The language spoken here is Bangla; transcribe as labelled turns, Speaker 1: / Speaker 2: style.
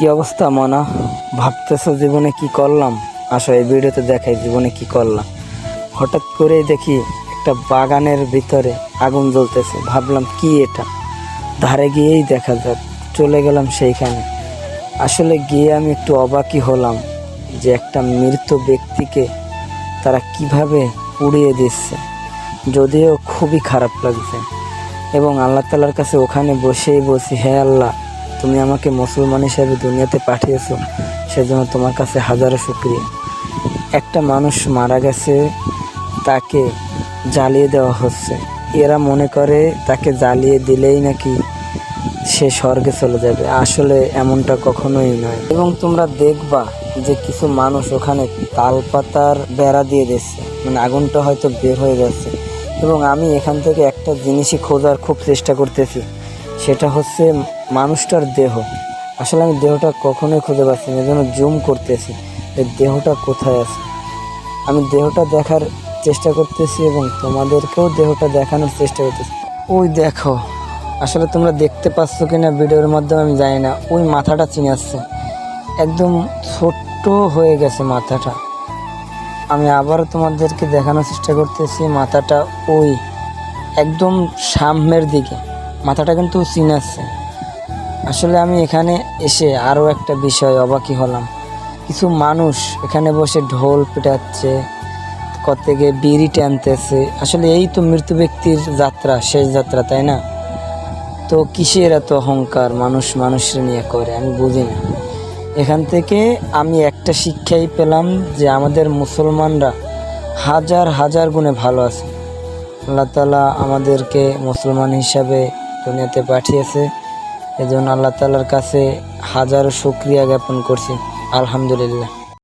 Speaker 1: কি অবস্থা মনা? ভাবতেছো জীবনে কি করলাম? আসো এই ভিডিওতে দেখাই জীবনে কি করলাম। হঠাৎ করেই দেখি একটা বাগানের ভিতরে আগুন জ্বলতেছে। ভাবলাম কি এটা, ধারে গিয়েই দেখা যাক। চলে গেলাম সেইখানে। আসলে গিয়ে আমি একটু অবাকই হলাম যে একটা মৃত ব্যক্তিকে তারা কিভাবে পুড়িয়ে দিচ্ছে। যদিও খুবই খারাপ লাগছে এবং আল্লাহ তাআলার কাছে ওখানে বসেই বলছি, হে আল্লাহ, তুমি আমাকে মুসলমান হিসেবে দুনিয়াতে পাঠিয়েছো, সেজন্য তোমার কাছে হাজারো শুকরিয়া। একটা মানুষ মারা গেছে, তাকে জ্বালিয়ে দেওয়া হচ্ছে। এরা মনে করে তাকে জ্বালিয়ে দিলেই নাকি সে স্বর্গে চলে যাবে। আসলে এমনটা কখনোই নয়। এবং তোমরা দেখবা যে কিছু মানুষ ওখানে তালপাতার বেড়া দিয়ে দিচ্ছে, মানে আগুনটা হয়তো বের হয়ে যাচ্ছে। এবং আমি এখান থেকে একটা জিনিসই খোঁজার খুব চেষ্টা করতেছি, সেটা হচ্ছে মানুষটার দেহ। আসলে আমি দেহটা কখনোই খুঁজে পাচ্ছি না, এজন্য জুম করতেছি এই দেহটা কোথায় আছে। আমি দেহটা দেখার চেষ্টা করতেছি এবং তোমাদেরকেও দেহটা দেখানোর চেষ্টা করতেছি। ওই দেখো, আসলে তোমরা দেখতে পাচ্ছ কিনা ভিডিওর মাধ্যমে আমি জানি না, ওই মাথাটা চিনাচ্ছে, একদম ছোট্ট হয়ে গেছে মাথাটা। আমি আবারও তোমাদেরকে দেখানোর চেষ্টা করতেছি, মাথাটা ওই একদম সামনের দিকে, মাথাটা কিন্তু চিনাচ্ছে। আসলে আমি এখানে এসে আরও একটা বিষয় অবাকই হলাম। কিছু মানুষ এখানে বসে ঢোল পিটাচ্ছে, থেকে বিড়ি টানতেছে। আসলে এই তো মৃত ব্যক্তির যাত্রা, শেষ যাত্রা, তাই না? তো কিসের এত অহংকার মানুষ মানুষের নিয়ে করে, আমি বুঝি না। এখান থেকে আমি একটা শিক্ষাই পেলাম যে আমাদের মুসলমানরা হাজার হাজার গুণে ভালো আছে। আল্লাহ তাআলা আমাদেরকে মুসলমান হিসাবে দুনিয়াতে পাঠিয়েছে, এজন্য আল্লাহ তাআলার কাছে হাজারো শুকরিয়া জ্ঞাপন করছি। আলহামদুলিল্লাহ।